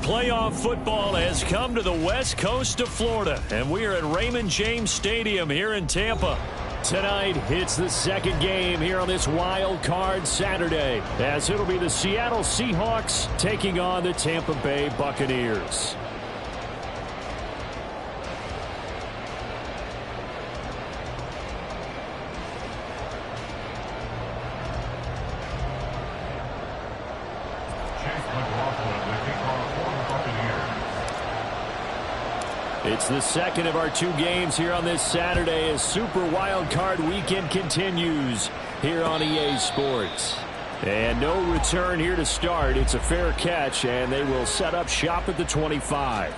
playoff football has come to the west coast of Florida, and we are at Raymond James Stadium here in Tampa. Tonight, it's the second game here on this wild card Saturday, as it'll be the Seattle Seahawks taking on the Tampa Bay Buccaneers. It's the second of our two games here on this Saturday as Super Wild Card Weekend continues here on EA Sports. And no return here to start. It's a fair catch, and they will set up shop at the 25.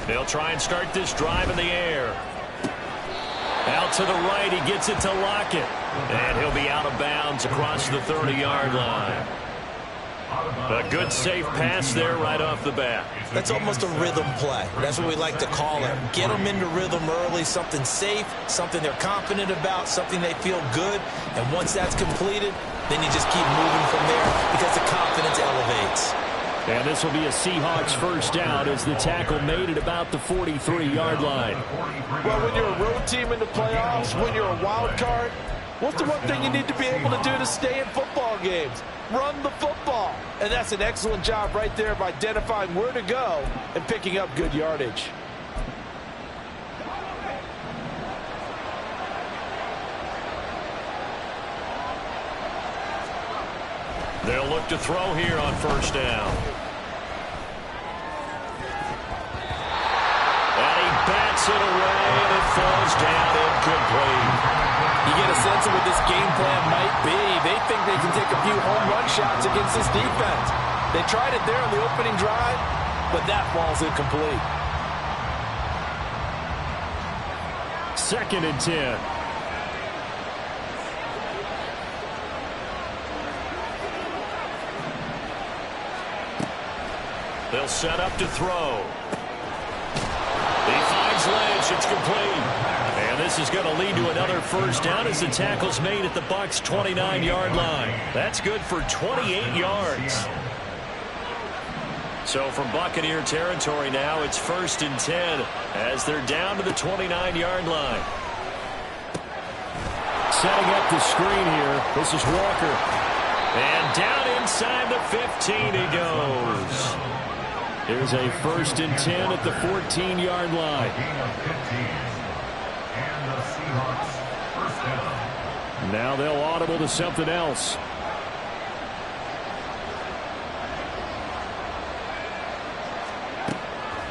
They'll try and start this drive in the air. Out to the right, he gets it to Lockett. And he'll be out of bounds across the 30-yard line. A good, safe pass there right off the bat. That's almost a rhythm play. That's what we like to call it. Get them into rhythm early, something safe, something they're confident about, something they feel good. And once that's completed, then you just keep moving from there because the confidence elevates. And this will be a Seahawks first down as the tackle made at about the 43-yard line. Well, when you're a road team in the playoffs, when you're a wild card, what's the one thing you need to be able to do to stay in football games? Run the football. And that's an excellent job right there of identifying where to go and picking up good yardage. They'll look to throw here on first down. And he bats it away, and it falls down incomplete. You get a sense of what this game plan might be. They think they can take a few home run shots against this defense. They tried it there on the opening drive, but that falls incomplete. 2nd and 10. They'll set up to throw. He finds Lynch. It's complete. And this is going to lead to another first down as the tackle's made at the Bucs' 29-yard line. That's good for 28 yards. So from Buccaneer territory now, it's 1st and 10 as they're down to the 29-yard line. Setting up the screen here. This is Walker. And down inside the 15 he goes. Here's a 1st and 10 at the 14-yard line. Now they'll audible to something else.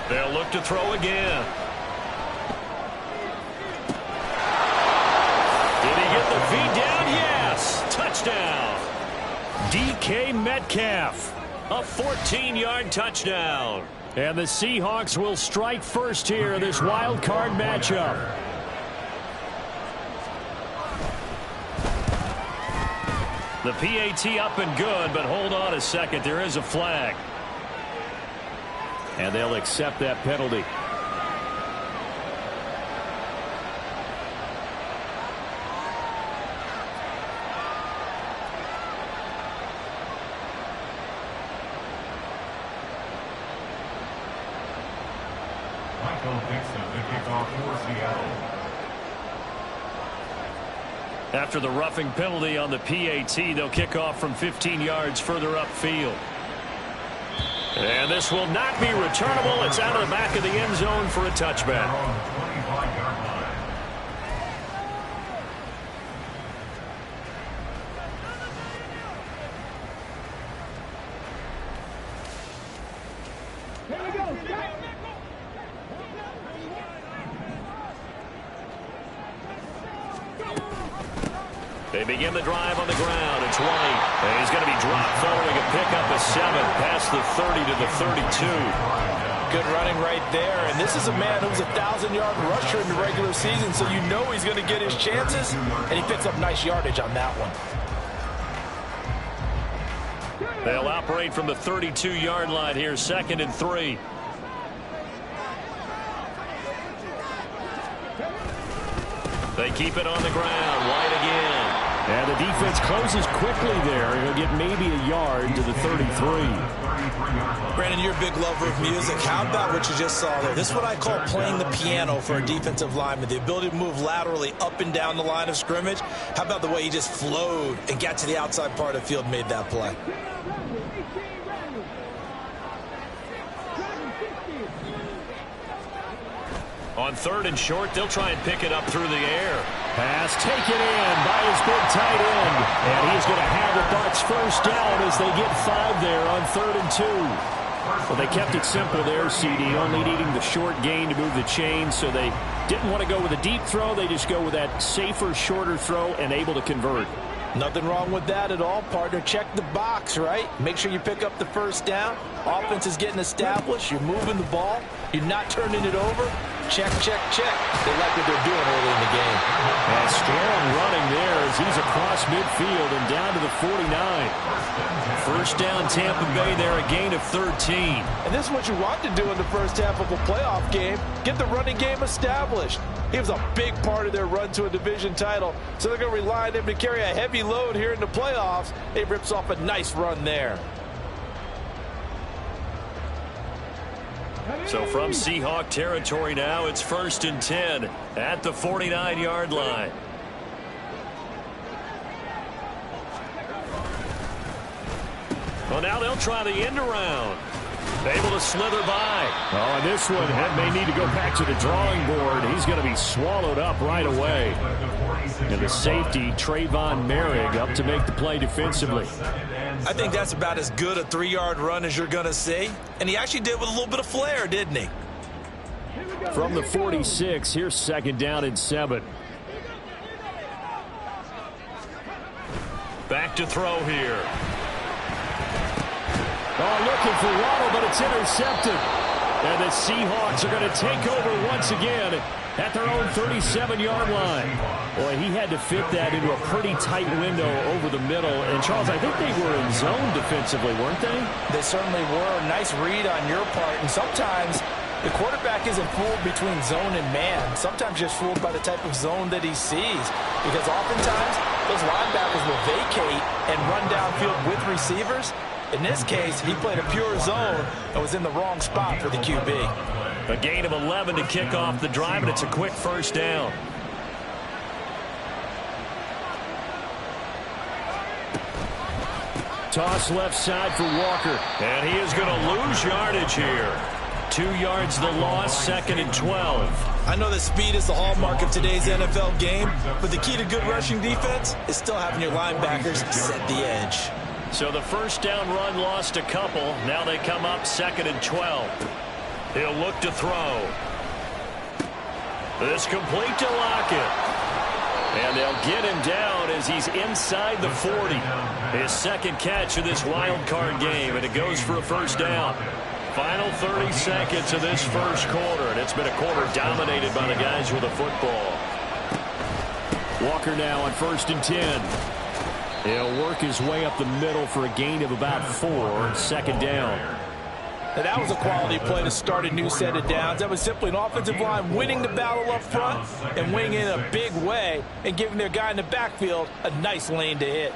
They'll look to throw again. Did he get the feet down? Yes. Touchdown. DK Metcalf. A 14-yard touchdown. And the Seahawks will strike first here in this wild card matchup. The PAT up and good, but hold on a second. There is a flag. And they'll accept that penalty. After the roughing penalty on the PAT, they'll kick off from 15 yards further upfield. And this will not be returnable. It's out of the back of the end zone for a touchback. They begin the drive on the ground. It's White. And he's going to be dropped following a pickup of 7 past the 30 to the 32. Good running right there. And this is a man who's a 1,000-yard rusher in the regular season, so you know he's going to get his chances. And he picks up nice yardage on that one. They'll operate from the 32-yard line here, 2nd and 3. They keep it on the ground. White again. And the defense closes quickly there. He'll get maybe a yard to the 33. Brandon, you're a big lover of music. How about what you just saw there? This is what I call playing the piano for a defensive lineman. The ability to move laterally up and down the line of scrimmage. How about the way he just flowed and got to the outside part of the field and made that play? On 3rd and short, they'll try and pick it up through the air. Pass taken in by his big tight end. And he's going to have the Bucs first down as they get 5 there on 3rd and 2. Well, they kept it simple there, CD, only needing the short gain to move the chains, so they didn't want to go with a deep throw. They just go with that safer, shorter throw and able to convert. Nothing wrong with that at all, partner. Check the box, right? Make sure you pick up the first down. Offense is getting established. You're moving the ball. You're not turning it over. Check, check, check. They like what they're doing early in the game. And strong running there as he's across midfield and down to the 49. First down, Tampa Bay there, a gain of 13. And this is what you want to do in the first half of a playoff game. Get the running game established. He was a big part of their run to a division title, so they're going to rely on him to carry a heavy load here in the playoffs. He rips off a nice run there. So from Seahawk territory now, it's 1st and 10 at the 49-yard line. Well, now they'll try the end around. Able to slither by. Oh, and this one may need to go back to the drawing board. He's going to be swallowed up right away. And the safety, Trayvon Merrick, up to make the play defensively. I think that's about as good a 3-yard run as you're going to see. And he actually did with a little bit of flair, didn't he? From the 46, here's 2nd down and 7. Back to throw here. Oh, looking for Waddle, but it's intercepted. And the Seahawks are going to take over once again at their own 37-yard line. Boy, he had to fit that into a pretty tight window over the middle. And, Charles, I think they were in zone defensively, weren't they? They certainly were. Nice read on your part. And sometimes the quarterback isn't fooled between zone and man. Sometimes just fooled by the type of zone that he sees. Because oftentimes those linebackers will vacate and run downfield with receivers. In this case, he played a pure zone and was in the wrong spot for the QB. A gain of 11 to kick off the drive, and it's a quick first down. Toss left side for Walker. And he is going to lose yardage here. 2 yards the loss, 2nd and 12. I know that speed is the hallmark of today's NFL game, but the key to good rushing defense is still having your linebackers set the edge. So the first down run lost a couple. Now they come up 2nd and 12. He'll look to throw. This complete to Lockett. And they'll get him down as he's inside the 40. His 2nd catch of this wild card game, and it goes for a first down. Final 30 seconds of this first quarter, and it's been a quarter dominated by the guys with the football. Walker now on 1st and 10. He'll work his way up the middle for a gain of about 4. 2nd down. Now that was a quality play to start a new set of downs. That was simply an offensive line winning the battle up front and winning in a big way and giving their guy in the backfield a nice lane to hit.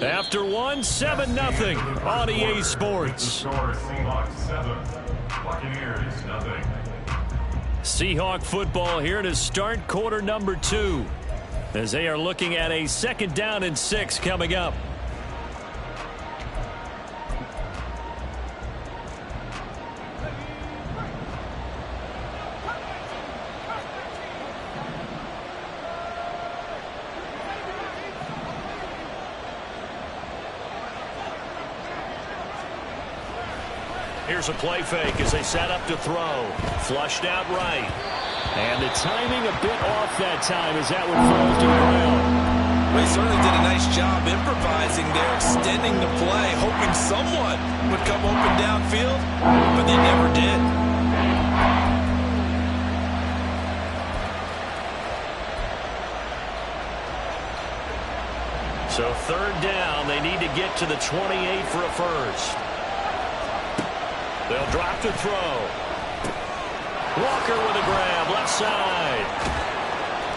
After one, 7-0 on EA Sports. Seahawk football here to start quarter number 2 as they are looking at a 2nd down and 6 coming up. Here's a play fake as they set up to throw. Flushed out right. And the timing a bit off that time as that one falls to the ground. Well, he certainly did a nice job improvising there, extending the play, hoping someone would come open downfield, but they never did. So third down, they need to get to the 28 for a first. They'll drop to throw. Walker with a grab, left side.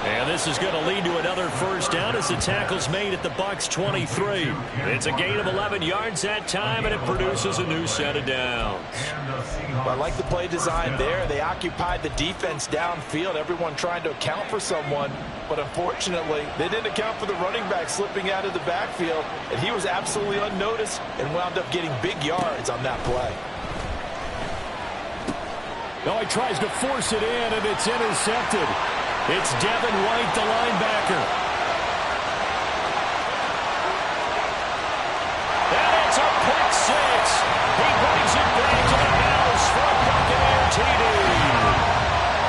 And this is going to lead to another first down as the tackle's made at the Bucs 23. It's a gain of 11 yards that time, and it produces a new set of downs. Well, I like the play design there. They occupied the defense downfield, everyone trying to account for someone. But unfortunately, they didn't account for the running back slipping out of the backfield, and he was absolutely unnoticed and wound up getting big yards on that play. Oh, he tries to force it in, and it's intercepted. It's Devin White, the linebacker. And it's a pick six. He brings it back to the house for a Buccaneer TD.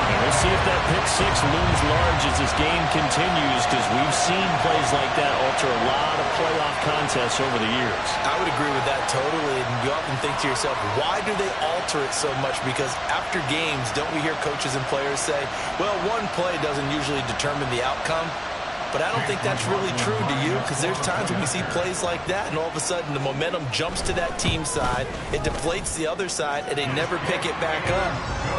And we'll see if that pick six looms large as this game continues, because we've seen plays like that alter a lot of playoff contests over the years. I would agree with that totally, and you often think to yourself, why do they alter it so much? Because after games, don't we hear coaches and players say, well, one play doesn't usually determine the outcome? But I don't think that's really true, do you? Because there's times when we see plays like that, and all of a sudden the momentum jumps to that team side, it deflates the other side, and they never pick it back up.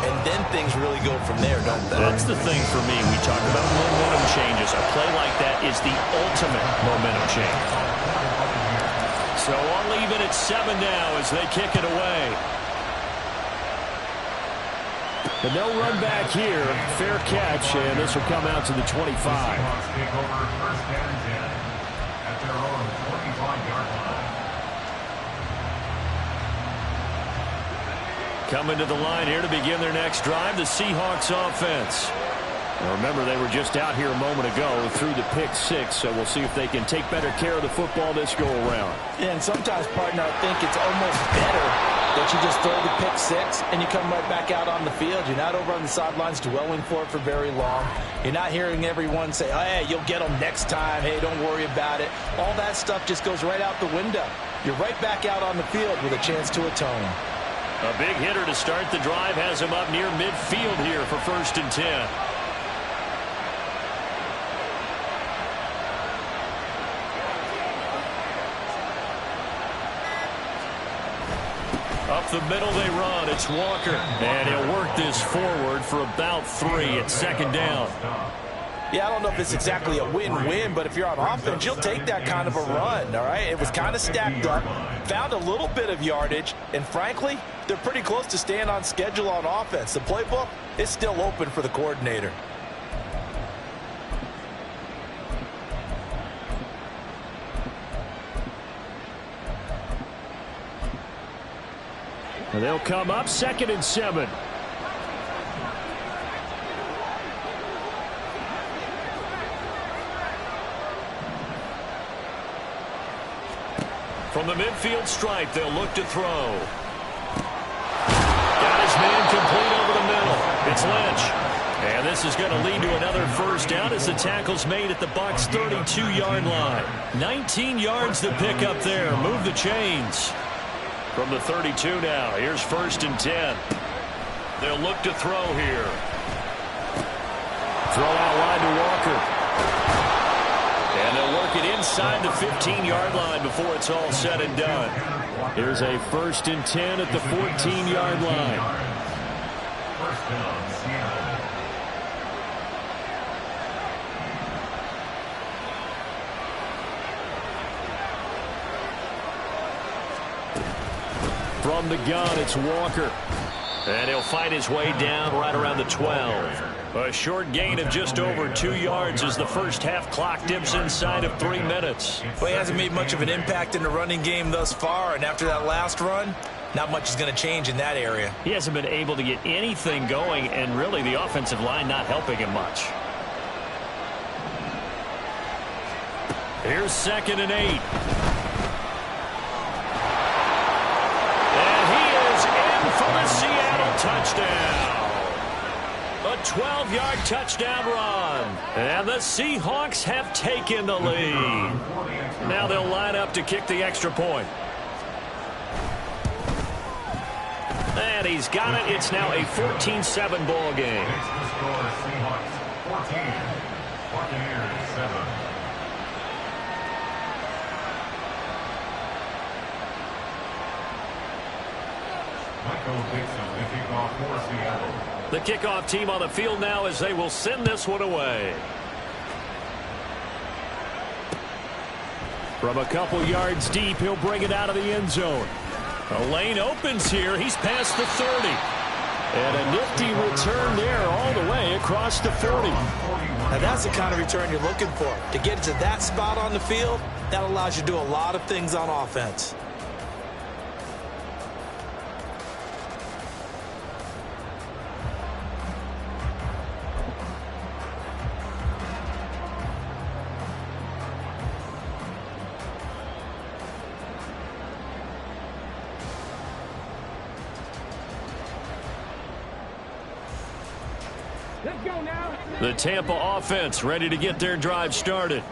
And then things really go from there, don't they? That's the thing for me. We talk about momentum changes. A play like that is the ultimate momentum change. So I'll leave it at 7 now as they kick it away. But no run back here. Fair catch, and this will come out to the 25. Coming to the line here to begin their next drive, the Seahawks offense. Now remember, they were just out here a moment ago through the pick six, so we'll see if they can take better care of the football this go around. Yeah, and sometimes, partner, I think it's almost better that you just throw the pick six and you come right back out on the field. You're not over on the sidelines dwelling for it for very long. You're not hearing everyone say, oh, hey, you'll get them next time. Hey, don't worry about it. All that stuff just goes right out the window. You're right back out on the field with a chance to atone. A big hitter to start the drive has him up near midfield here for 1st and 10. Up the middle they run. It's Walker. And he'll work this forward for about 3 at 2nd down. Yeah, I don't know if it's exactly a win-win, but if you're on offense, you'll take that kind of a run, all right? It was kind of stacked up, found a little bit of yardage, and frankly, they're pretty close to staying on schedule on offense. The playbook is still open for the coordinator. And they'll come up 2nd and 7. From the midfield stripe, they'll look to throw. Got his man complete over the middle. It's Lynch. And this is going to lead to another first down as the tackle's made at the Bucs 32-yard line. 19 yards to pick up there. Move the chains. From the 32 now, here's 1st and 10. They'll look to throw here. Throw out wide to Walker. And they'll work it inside the 15-yard line before it's all said and done. Here's a 1st and 10 at the 14-yard line. From the gun, it's Walker. And he'll fight his way down right around the 12. A short gain of just over 2 yards as the first half clock dips inside of 3 minutes. Well, he hasn't made much of an impact in the running game thus far, and after that last run, not much is going to change in that area. He hasn't been able to get anything going, and really the offensive line not helping him much. Here's 2nd and 8. And he is in for the Seattle touchdown. A 12-yard touchdown run. And the Seahawks have taken the lead. Now they'll line up to kick the extra point. And he's got it. It's now a 14-7 ball game. Seahawks 14, Buccaneers 7. The kickoff team on the field now as they will send this one away. From a couple yards deep, he'll bring it out of the end zone. A lane opens here. He's past the 30. And a nifty return there all the way across the 40. Now that's the kind of return you're looking for. To get to that spot on the field, that allows you to do a lot of things on offense. The Tampa offense ready to get their drive started.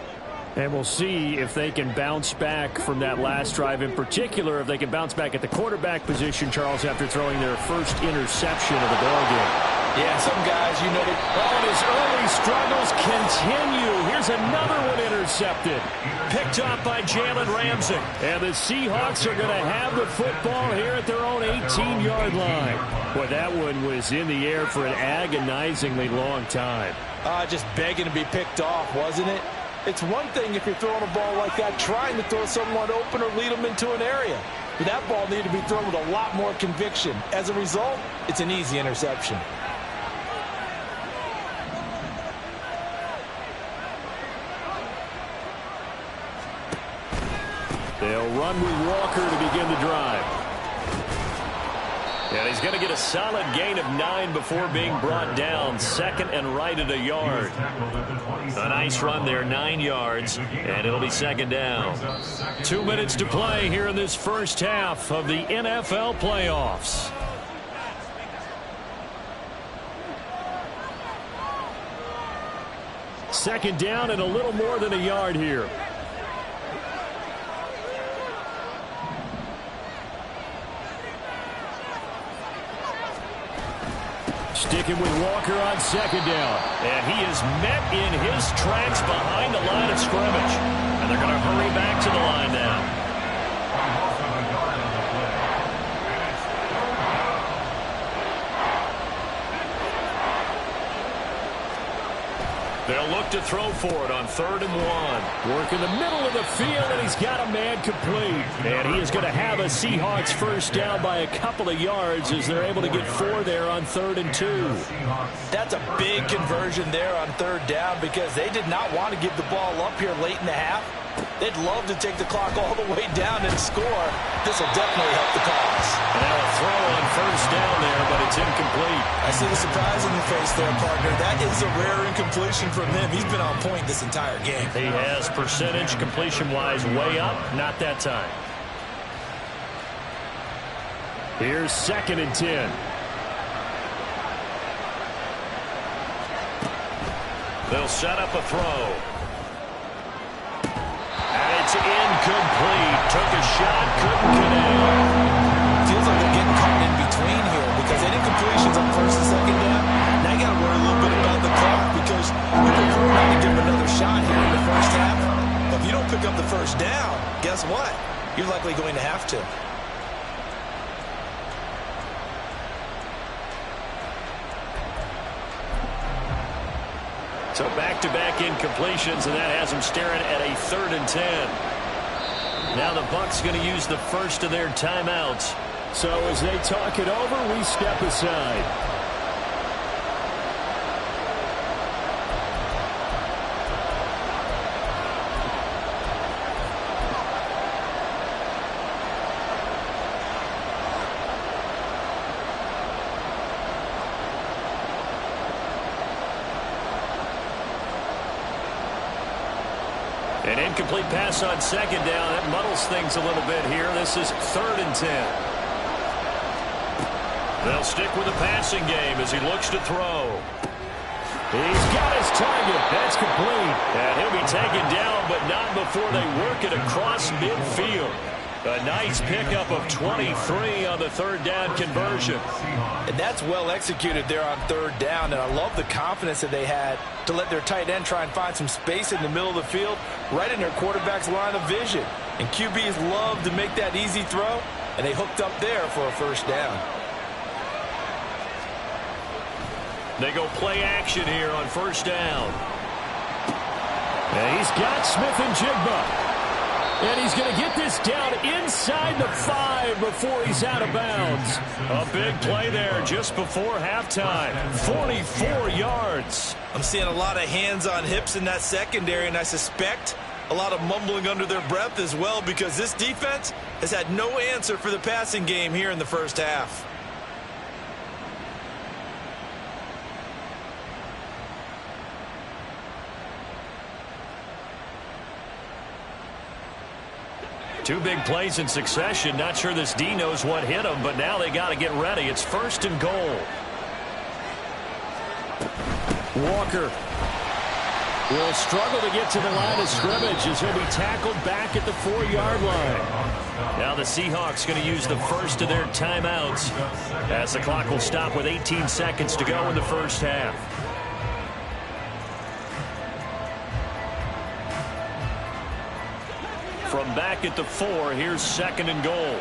And we'll see if they can bounce back from that last drive, in particular if they can bounce back at the quarterback position, Charles, after throwing their first interception of the ballgame. Yeah, some guys, you know, and his early struggles continue. Here's another one intercepted. Picked off by Jalen Ramsey. And the Seahawks are going to have the football here at their own 18-yard line. Boy, that one was in the air for an agonizingly long time. Just begging to be picked off, wasn't it? It's one thing if you're throwing a ball like that, trying to throw someone open or lead them into an area. But that ball needed to be thrown with a lot more conviction. As a result, it's an easy interception. They'll run with Walker to begin the drive. And he's going to get a solid gain of 9 before being brought down. Second and right at a yard. A nice run there, 9 yards, and it'll be second down. 2 minutes to play here in this first half of the NFL playoffs. Second down and a little more than a yard here. Sticking with Walker on second down. And he is met in his tracks behind the line of scrimmage. And they're going to hurry back to the line now. They'll look to throw for it on 3rd and 1. Work in the middle of the field, and he's got a man complete. And he is going to have a Seahawks first down by a couple of yards as they're able to get 4 there on 3rd and 2. That's a big conversion there on 3rd down because they did not want to give the ball up here late in the half. They'd love to take the clock all the way down and score. This will definitely help the cause. And now a throw on 1st down there, but it's incomplete. I see the surprise in your face there, partner. That is a rare incompletion from him. He's been on point this entire game. He has percentage completion-wise way up. Not that time. Here's 2nd and 10. They'll set up a throw. It's incomplete. Took a shot, couldn't connect. Feels like they're getting caught in between here because they did completions on 1st and 2nd down. Now you got to worry a little bit about the clock because you prefer not to give them another shot here in the first half. But if you don't pick up the 1st down, guess what? You're likely going to have to. So back-to-back incompletions, and that has them staring at a 3rd and 10. Now the Bucs going to use the first of their timeouts. So as they talk it over, we step aside. An incomplete pass on 2nd down. That muddles things a little bit here. This is 3rd and 10. They'll stick with the passing game as he looks to throw. He's got his target. That's complete. And he'll be taken down, but not before they work it across midfield. A nice pickup of 23 on the third down conversion. And that's well executed there on third down. And I love the confidence that they had to let their tight end try and find some space in the middle of the field, right in their quarterback's line of vision. And QBs love to make that easy throw, and they hooked up there for a first down. They go play action here on first down. And he's got Smith and Jigba. And he's going to get this down inside the 5 before he's out of bounds. A big play there just before halftime. 44 yards. I'm seeing a lot of hands on hips in that secondary, and I suspect a lot of mumbling under their breath as well, because this defense has had no answer for the passing game here in the first half. Two big plays in succession. Not sure this D knows what hit him, but now they got to get ready. It's first and goal. Walker will struggle to get to the line of scrimmage as he'll be tackled back at the 4-yard line. Now the Seahawks going to use the first of their timeouts as the clock will stop with 18 seconds to go in the first half. From back at the 4, here's second and goal.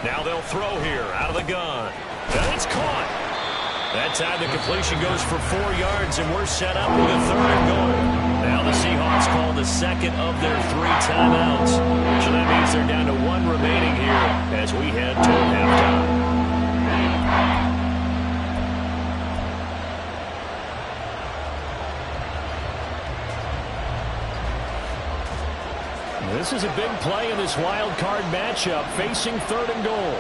Now they'll throw here out of the gun. And it's caught. That time the completion goes for 4 yards, and we're set up with a third and goal. Now the Seahawks call the second of their 3 timeouts. So that means they're down to 1 remaining here as we head toward halftime. This is a big play in this wild card matchup, facing third and goal.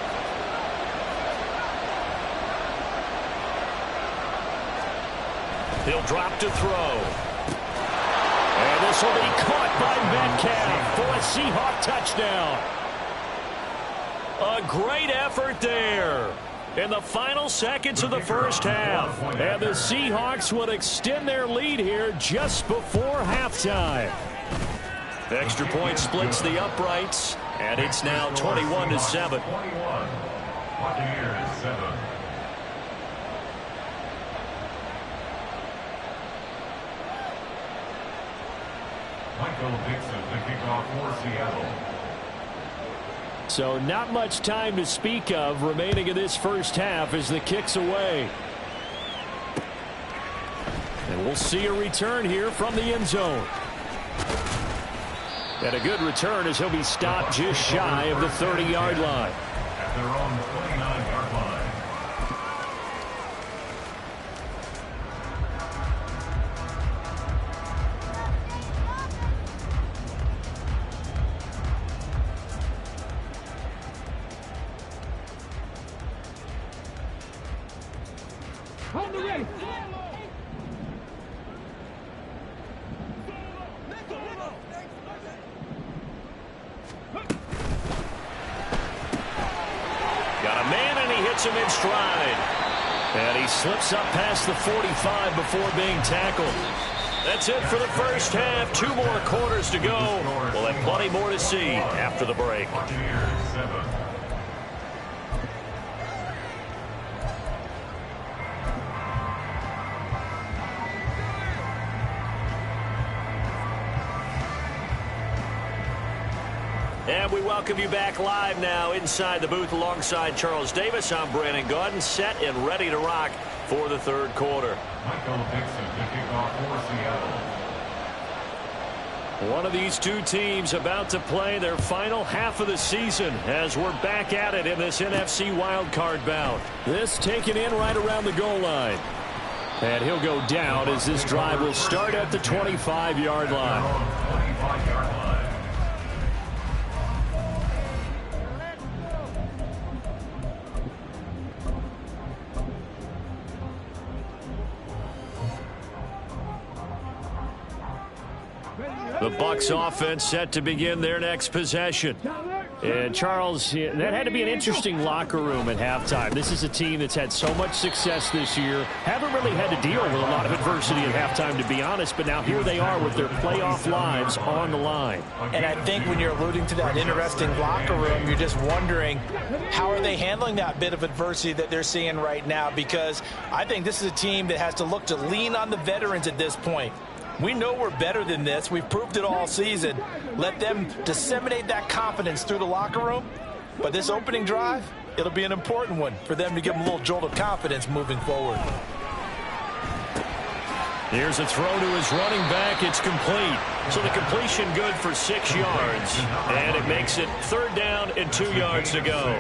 He'll drop to throw. And this will be caught by Metcalf for a Seahawk touchdown. A great effort there in the final seconds of the first half. And the Seahawks will extend their lead here just before halftime. The extra point splits the uprights, and it's now 21-7. 21. Buccaneers 7. Michael Dixon to kick off for Seattle. So not much time to speak of remaining in this first half as the kick's away. And we'll see a return here from the end zone. And a good return as he'll be stopped just shy of the 30-yard line. At their own 29-yard line. On the way. Got a man, and he hits him in stride. And he slips up past the 45 before being tackled. That's it for the first half. 2 more quarters to go. We'll have plenty more to see after the break. Buccaneers 7. And we welcome you back live now inside the booth alongside Charles Davis. I'm Brandon Gaudin, set and ready to rock for the third quarter. Michael Dixon to kick off for Seattle. One of these two teams about to play their final half of the season as we're back at it in this NFC wildcard bout. This taken in right around the goal line. And he'll go down as this drive will start at the 25-yard line. 25-yard line. The Bucs offense set to begin their next possession. And Charles, that had to be an interesting locker room at halftime. This is a team that's had so much success this year. Haven't really had to deal with a lot of adversity at halftime, to be honest. But now here they are with their playoff lives on the line. And I think when you're alluding to that interesting locker room, you're just wondering how are they handling that bit of adversity that they're seeing right now? Because I think this is a team that has to look to lean on the veterans at this point. We know we're better than this. We've proved it all season. Let them disseminate that confidence through the locker room. But this opening drive, it'll be an important one for them to give them a little jolt of confidence moving forward. Here's a throw to his running back. It's complete. So the completion good for 6 yards. And it makes it 3rd down and 2 yards to go.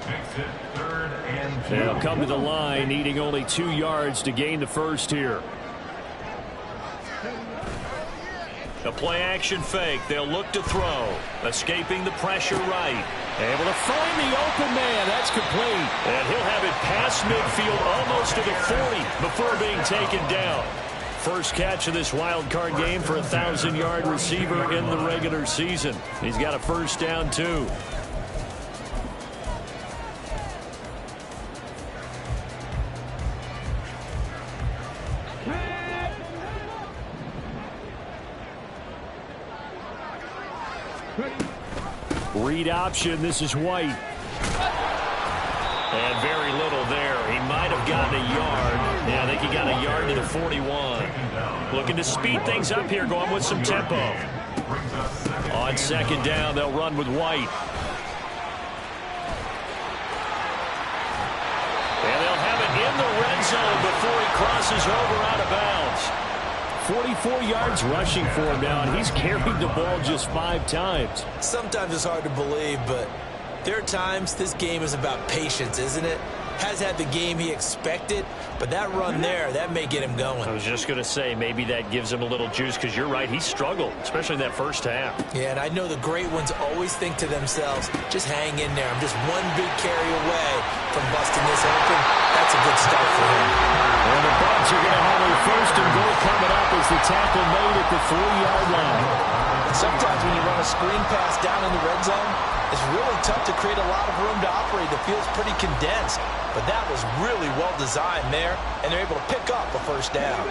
Makes it 3rd and 2. They'll come to the line, needing only 2 yards to gain the first here. A play-action fake. They'll look to throw. Escaping the pressure right. Able to find the open man. That's complete. And he'll have it past midfield almost to the 40 before being taken down. First catch of this wild card game for a 1,000-yard receiver in the regular season. He's got a first down, too. Read option. This is White. And very little there. He might have gotten a yard. Yeah, I think he got a yard to the 41. Looking to speed things up here, going with some tempo. On 2nd down, they'll run with White. And they'll have it in the red zone before he crosses over out of bounds. 44 yards rushing for him now, and he's carried the ball just 5 times. Sometimes it's hard to believe, but there are times this game is about patience, isn't it? Has had the game he expected, but that run there, that may get him going. I was just going to say, maybe that gives him a little juice, because you're right, he struggled, especially in that first half. Yeah, and I know the great ones always think to themselves, just hang in there. I'm just one big carry away from busting this open. That's a good start for him. And the Bucs are going to have a 1st and goal coming up as the tackle made at the 3-yard line. Sometimes when you run a screen pass down in the red zone, it's really tough to create a lot of room to operate. The field's pretty condensed. But that was really well designed there, and they're able to pick up a first down.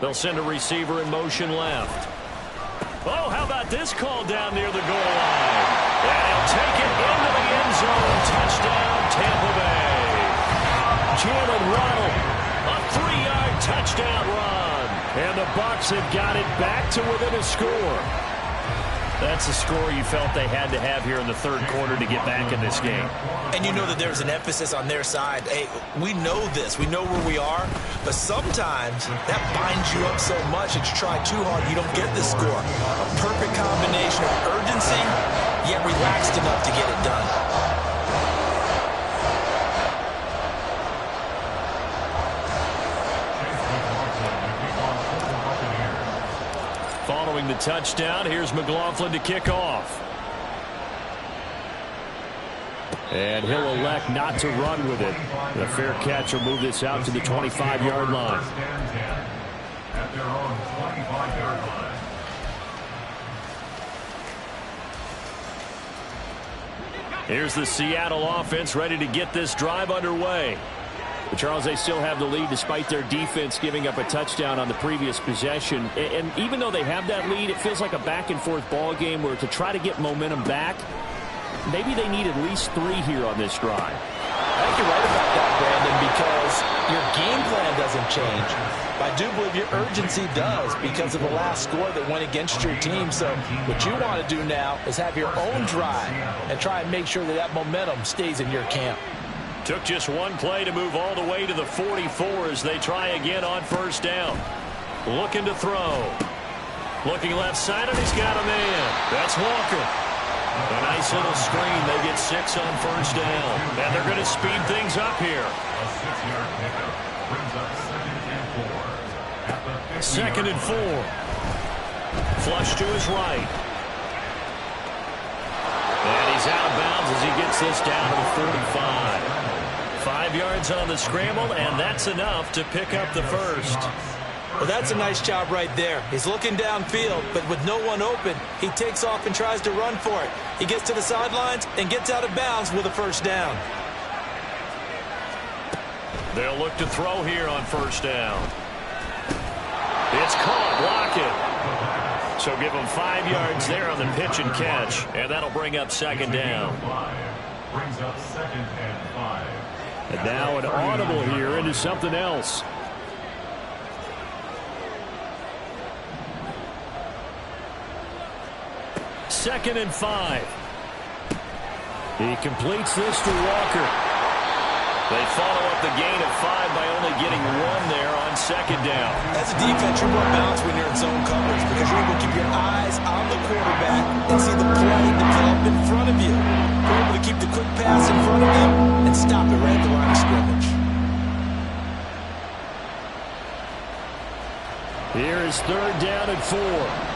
They'll send a receiver in motion left. Oh, how about this call down near the goal line? And he'll take it into the end zone. Touchdown, Tampa Bay. Jalen Waddle, a 3-yard touchdown run. And the Bucs have got it back to within a score. That's the score you felt they had to have here in the 3rd quarter to get back in this game. And you know that there's an emphasis on their side. Hey, we know this. We know where we are. But sometimes that binds you up so much that you try too hard, you don't get the score. A perfect combination of urgency, yet relaxed enough to get it done. Following the touchdown, here's McLaughlin to kick off. And he'll elect not to run with it. The fair catch will move this out to the 25-yard line. At their own 25-yard line. Here's the Seattle offense ready to get this drive underway. But Charles, they still have the lead despite their defense giving up a touchdown on the previous possession. And even though they have that lead, it feels like a back-and-forth ball game where to try to get momentum back, maybe they need at least 3 here on this drive. I think you're right about that, Brandon, because your game plan doesn't change. But I do believe your urgency does because of the last score that went against your team. So what you want to do now is have your own drive and try and make sure that that momentum stays in your camp. Took just one play to move all the way to the 44 as they try again on 1st down. Looking to throw. Looking left side, and he's got a man. That's Walker. A nice little screen. They get 6 on 1st down. And they're going to speed things up here. A 6-yard pickup brings up 2nd and 4. 2nd and 4. Flush to his right. And he's out of bounds as he gets this down to the 45. 5 yards on the scramble, and that's enough to pick up the first. Well, that's a nice job right there. He's looking downfield, but with no one open, he takes off and tries to run for it. He gets to the sidelines and gets out of bounds with a first down. They'll look to throw here on first down. It's caught. Block it. So give him 5 yards there on the pitch and catch, and that'll bring up second down. Brings up 2nd and 5. And now an audible here into something else. Second and 5. He completes this to Walker. They follow up the gain of 5 by only getting 1 there on second down. As a defense, you're more balanced when you're in zone coverage because you're able to keep your eyes on the quarterback and see the play develop in front of you. You're able to keep the quick pass in front of them and stop it right at the line of scrimmage. Here is third down and 4.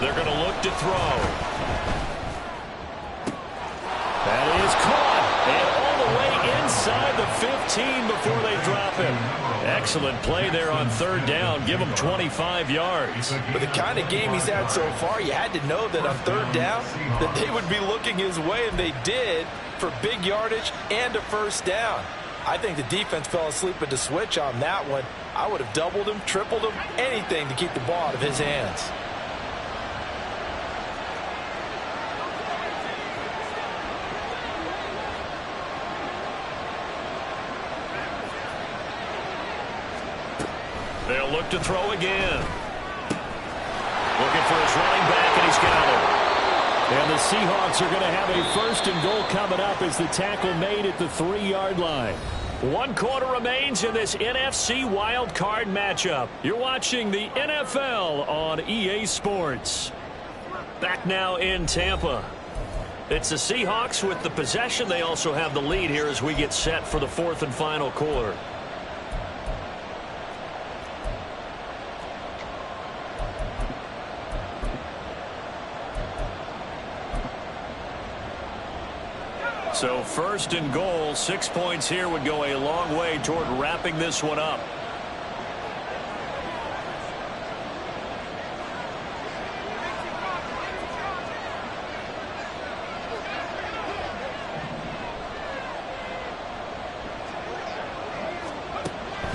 They're going to look to throw. That is caught. And all the way inside the 15 before they drop him. Excellent play there on third down. Give him 25 yards. With the kind of game he's had so far, you had to know that on third down that they would be looking his way, and they did, for big yardage and a first down. I think the defense fell asleep at the switch on that one. I would have doubled him, tripled him, anything to keep the ball out of his hands. They'll look to throw again. Looking for his running back, and he's got him. And the Seahawks are going to have a first and goal coming up as the tackle made at the 3-yard line. 1 quarter remains in this NFC wild card matchup. You're watching the NFL on EA Sports. Back now in Tampa. It's the Seahawks with the possession. They also have the lead here as we get set for the 4th and final quarter. So first and goal, 6 points here would go a long way toward wrapping this one up.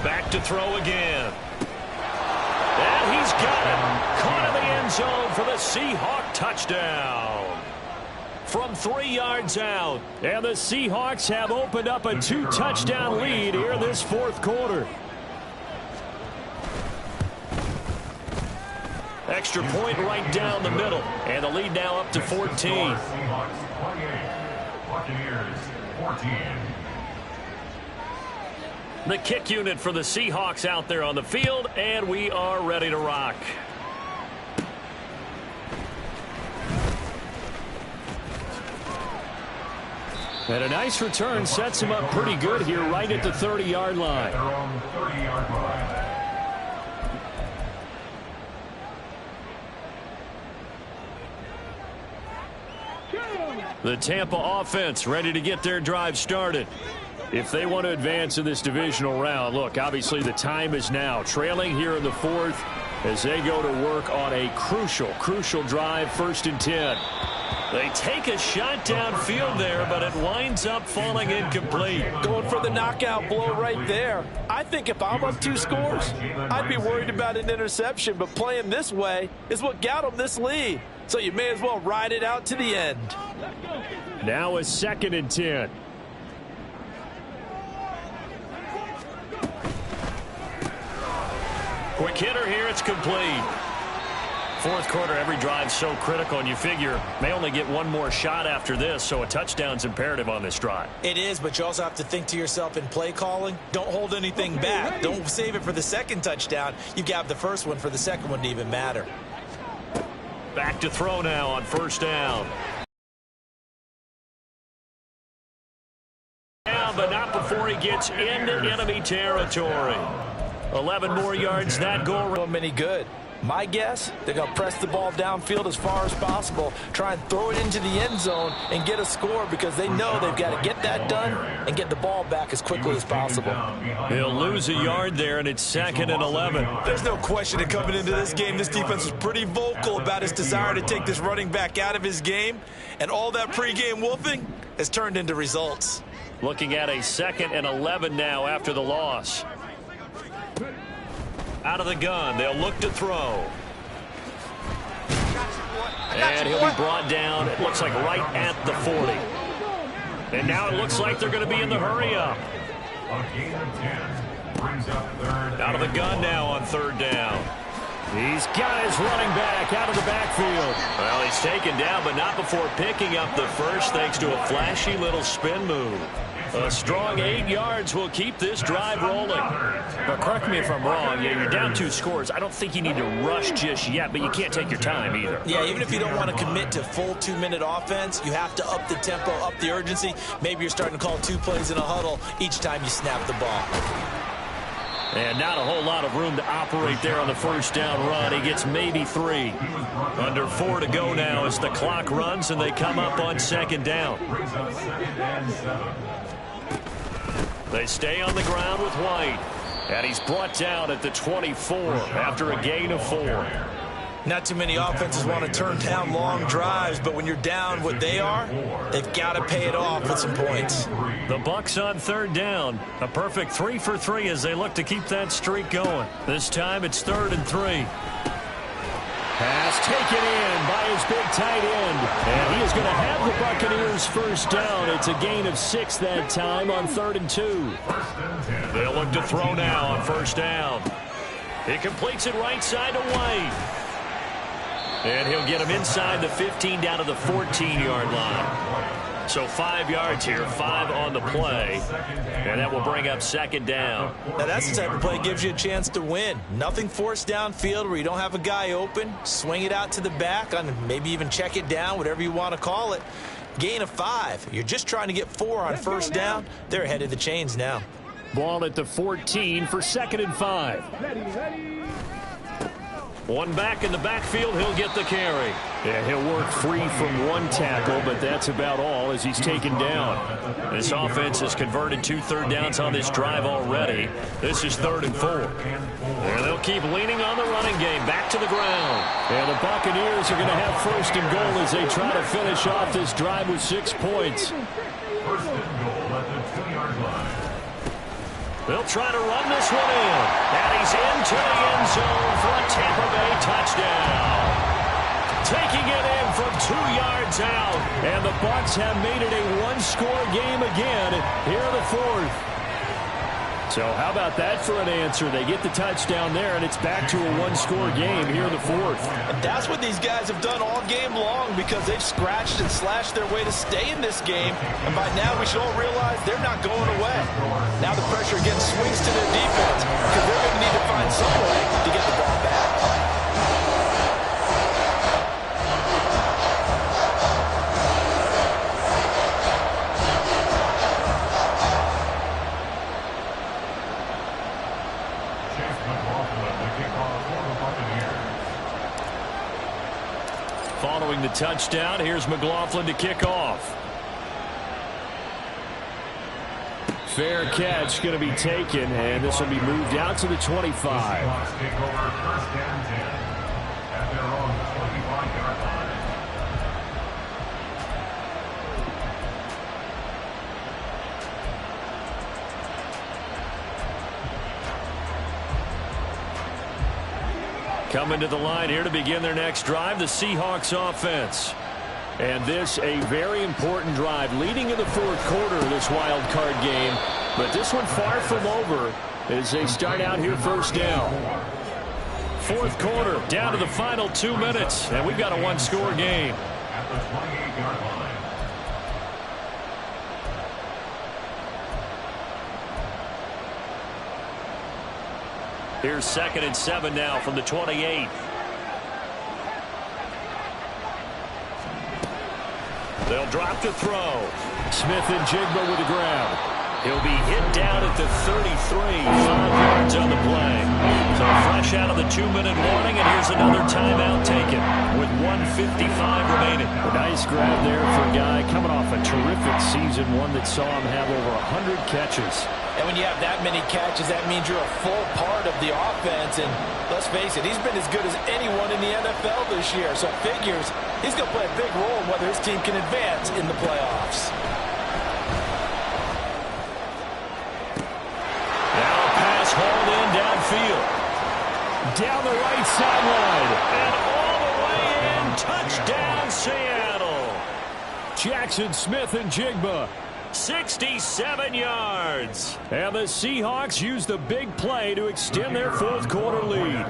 Back to throw again. And he's got it. Caught in the end zone for the Seahawk touchdown. From 3 yards out. And the Seahawks have opened up a 2-touchdown lead here in this 4th quarter. Extra point right down the middle. And the lead now up to 14. Seahawks 28. Buccaneers 14. The kick unit for the Seahawks out there on the field. And we are ready to rock. And a nice return sets him up pretty good here right at the 30-yard line. Their own 30-yard line. The Tampa offense ready to get their drive started. If they want to advance in this divisional round, look, obviously the time is now. Trailing here in the 4th as they go to work on a crucial drive, 1st and 10. They take a shot downfield there, but it winds up falling incomplete. Going for the knockout blow right there. I think if I'm up 2 scores, I'd be worried about an interception, but playing this way is what got them this lead. So you may as well ride it out to the end. Now a 2nd and 10. Quick hitter here, it's complete. 4th quarter, every drive so critical, and you figure may only get 1 more shot after this, so a touchdown's imperative on this drive. It is, but you also have to think to yourself in play calling, don't hold anything back. Don't save it for the 2nd touchdown. You got the 1st one for the 2nd one to even matter. Back to throw now on 1st down. But not before he gets into enemy territory. 11 more yards that go. Any good. My guess, they're going to press the ball downfield as far as possible, try and throw it into the end zone and get a score because they know they've got to get that done and get the ball back as quickly as possible. He'll lose a yard there, and it's 2nd and 11. There's no question that coming into this game, this defense was pretty vocal about his desire to take this running back out of his game, and all that pregame wolfing has turned into results. Looking at a 2nd and 11 now after the loss. Out of the gun, they'll look to throw. And he'll be brought down, it looks like right at the 40. And now it looks like they're going to be in the hurry up. Out of the gun now on 3rd down. He's got his running back out of the backfield. Well, he's taken down, but not before picking up the first thanks to a flashy little spin move. A strong 8 yards will keep this drive rolling. But correct me if I'm wrong, you're down 2 scores. I don't think you need to rush just yet, but you can't take your time either. Yeah, even if you don't want to commit to full 2-minute offense, you have to up the tempo, up the urgency. Maybe you're starting to call 2 plays in a huddle each time you snap the ball. And not a whole lot of room to operate there on the 1st down run. He gets maybe 3. Under 4 to go now as the clock runs and they come up on 2nd down. They stay on the ground with White. And he's brought down at the 24 after a gain of 4. Not too many offenses want to turn down long drives, but when you're down what they are, they've got to pay it off with some points. The Bucs on 3rd down. A perfect 3 for 3 as they look to keep that streak going. This time it's 3rd and 3. Pass taken in by his big tight end. And he is going to have the Buccaneers 1st down. It's a gain of 6 that time on 3rd and 2. They'll look to throw now on 1st down. He completes it right side to White. And he'll get him inside the 15 down to the 14-yard line. So 5 yards here, 5 on the play. And that will bring up 2nd down. Now that's the type of play that gives you a chance to win. Nothing forced downfield where you don't have a guy open. Swing it out to the back, on maybe even check it down, whatever you want to call it. Gain of 5. You're just trying to get 4 on 1st down. They're ahead of the chains now. Ball at the 14 for 2nd and 5. One back in the backfield, he'll get the carry. And he'll work free from 1 tackle, but that's about all as he's taken down. This offense has converted 2 third downs on this drive already. This is 3rd and 4. And they'll keep leaning on the running game. Back to the ground. And the Buccaneers are going to have 1st and goal as they try to finish off this drive with 6 points. 1st and goal at the 2-yard line. They'll try to run this one in. And he's into the end zone for a Tampa Bay touchdown. Taking it in from 2 yards out. And the Bucs have made it a 1-score game again here in the 4th. So how about that for an answer? They get the touchdown there, and it's back to a 1-score game here in the 4th. And that's what these guys have done all game long because they've scratched and slashed their way to stay in this game. And by now we should all realize they're not going away. Now the pressure again swings to their defense because they're going to need to find some way to get the ball back. Following the touchdown, here's McLaughlin to kick off. Fair catch going to be taken, and this will be moved out to the 25. Coming to the line here to begin their next drive, the Seahawks offense. And this a very important drive leading in the 4th quarter of this wild card game. But this one far from over as they start out here 1st down. 4th quarter, down to the final 2 minutes. And we've got a 1-score game. At the 28-yard line. Here's 2nd and 7 now from the 28. They'll drop to throw. Smith and Jigba with the grab. He'll be hit down at the 33, 5 yards on the play. So fresh out of the 2-minute warning, and here's another timeout taken with 1:55 remaining. A nice grab there for a guy coming off a terrific season, one that saw him have over 100 catches. And when you have that many catches, that means you're a full part of the offense. And let's face it, he's been as good as anyone in the NFL this year. So it figures he's going to play a big role in whether his team can advance in the playoffs. Hauled in downfield. Down the right sideline. And all the way in. Touchdown, Seattle. Jackson Smith-Njigba. 67 yards. And the Seahawks use the big play to extend their fourth quarter lead.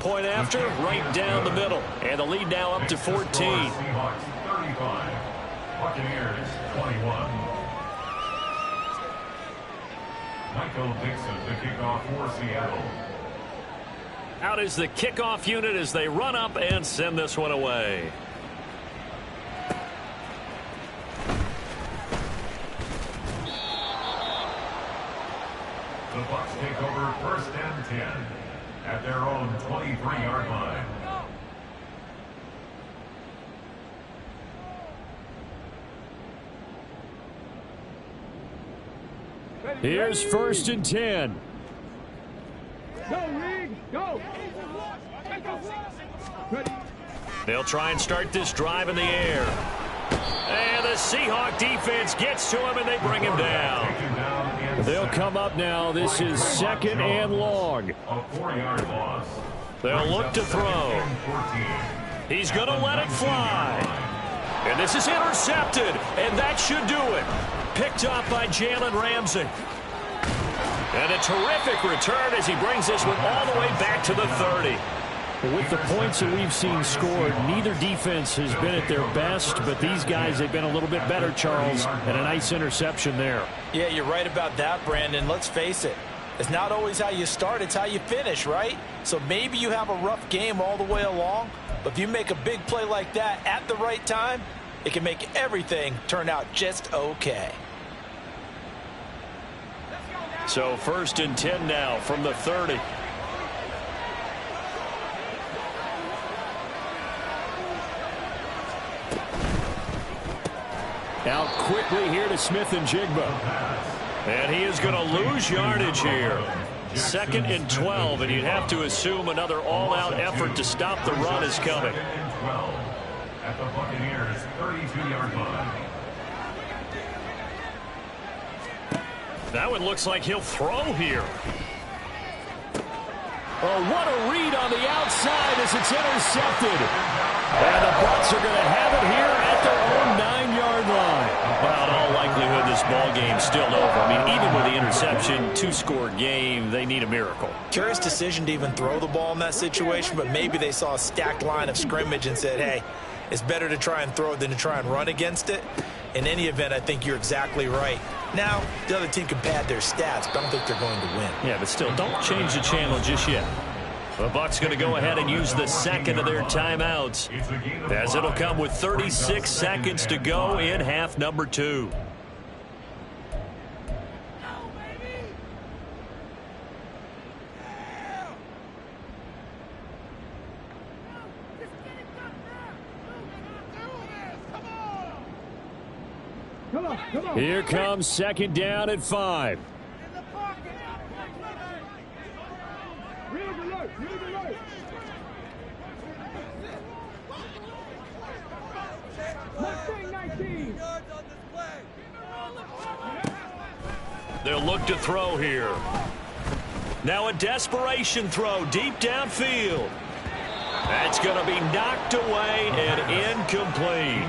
Point after, right down the middle. And the lead now up to 14. Seahawks 35. Buccaneers 21. Michael Dixon, the kickoff for Seattle. Out is the kickoff unit as they run up and send this one away. The Bucs take over 1st and 10 at their own 23-yard line. Here's 1st and 10. Go, Reed, go. They'll try and start this drive in the air. And the Seahawk defense gets to him, and they bring him down. They'll come up now. This is 2nd and long. A 4-yard loss. They'll look to throw. He's going to let it fly. And this is intercepted, and that should do it. Picked up by Jalen Ramsey. And a terrific return as he brings this one all the way back to the 30. With the points that we've seen scored, neither defense has been at their best, but these guys have been a little bit better, Charles, and a nice interception there. Yeah, you're right about that, Brandon. Let's face it. It's not always how you start, it's how you finish, right? So maybe you have a rough game all the way along, but if you make a big play like that at the right time, it can make everything turn out just okay. So 1st and 10 now from the 30. Out quickly here to Smith-Njigba. And he is going to lose yardage here. 2nd and 12, and you'd have to assume another all-out effort to stop the run is coming. 2nd and 12 at the Buccaneers' 32-yard line. That one looks like he'll throw here. Oh, what a read on the outside as it's intercepted. And the Bucs are going to have it here at their own 9-yard line. Well, in all likelihood, this ball game's still over. I mean, even with the interception, 2-score game, they need a miracle. Curious decision to even throw the ball in that situation, but maybe they saw a stacked line of scrimmage and said, hey, it's better to try and throw it than to try and run against it. In any event, I think you're exactly right. Now, the other team can pad their stats, but I don't think they're going to win. Yeah, but still, don't change the channel just yet. The Bucs going to go ahead and use the second of their timeouts, as it'll come with 36 seconds to go in half number 2. Come on. Here comes 2nd down at 5. Read alert. Mustang 19. They'll look to throw here. Now a desperation throw deep downfield. That's going to be knocked away and incomplete.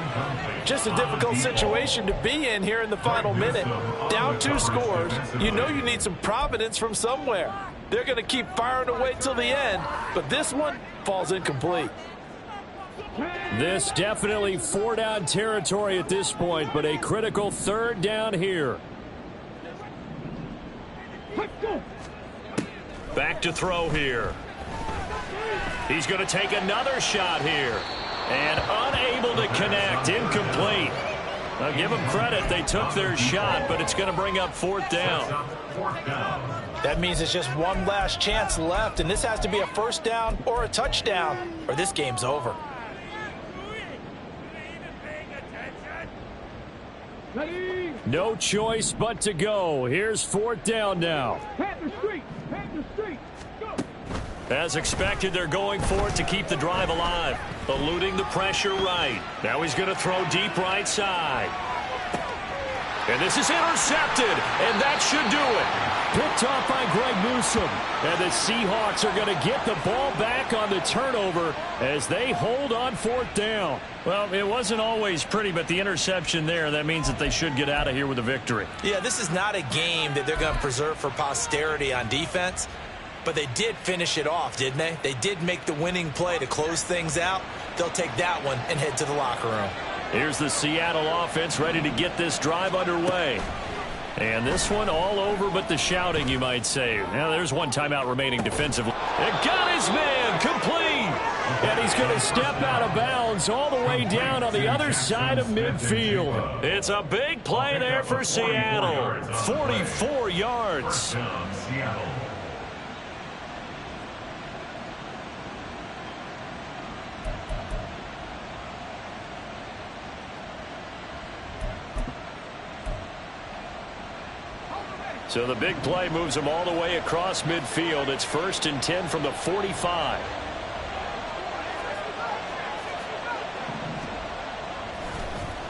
Just a difficult situation to be in here in the final minute. Down 2 scores. You know you need some providence from somewhere. They're going to keep firing away till the end, but this one falls incomplete. This definitely 4-down territory at this point, but a critical 3rd down here. Back to throw here. He's going to take another shot here. And unable to connect. Incomplete. Now give them credit. They took their shot, but it's going to bring up 4th down. That means it's just one last chance left, and this has to be a 1st down or a touchdown, or this game's over. Ready? No choice but to go. Here's 4th down now. Panther Street. Panther Street. Go. As expected, they're going for it to keep the drive alive. Eluding the pressure right. Now he's going to throw deep right side. And this is intercepted, and that should do it. Picked off by Greg Newsome. And the Seahawks are going to get the ball back on the turnover as they hold on 4th down. Well, it wasn't always pretty, but the interception there, that means that they should get out of here with a victory. Yeah, this is not a game that they're going to preserve for posterity on defense, but they did finish it off, didn't they? They did make the winning play to close things out. They'll take that one and head to the locker room. Here's the Seattle offense ready to get this drive underway. And this one all over but the shouting, you might say. Now, there's one timeout remaining defensively. And got his man complete. And he's going to step out of bounds all the way down on the other side of midfield. It's a big play there for Seattle. 44 yards. So the big play moves them all the way across midfield. It's 1st and 10 from the 45.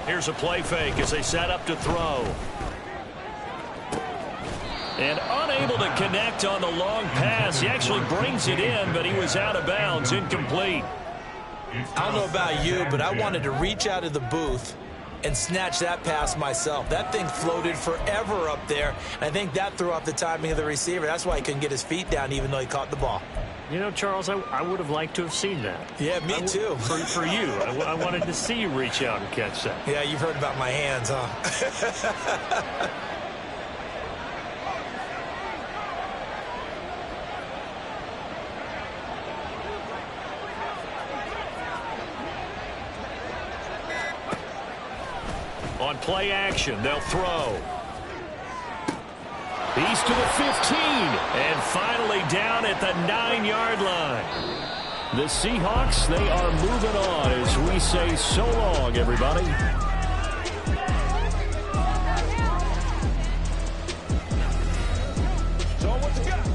Here's a play fake as they set up to throw. And unable to connect on the long pass. He actually brings it in, but he was out of bounds, incomplete. I don't know about you, but I wanted to reach out of the booth and snatch that pass myself. That thing floated forever up there. I think that threw off the timing of the receiver. That's why he couldn't get his feet down even though he caught the ball. You know, Charles, I would have liked to have seen that. Yeah, me too. For you. I wanted to see you reach out and catch that. Yeah, you've heard about my hands, huh? On play action, they'll throw. He's to the 15. And finally down at the 9-yard line. The Seahawks, they are moving on as we say so long, everybody. So what you got?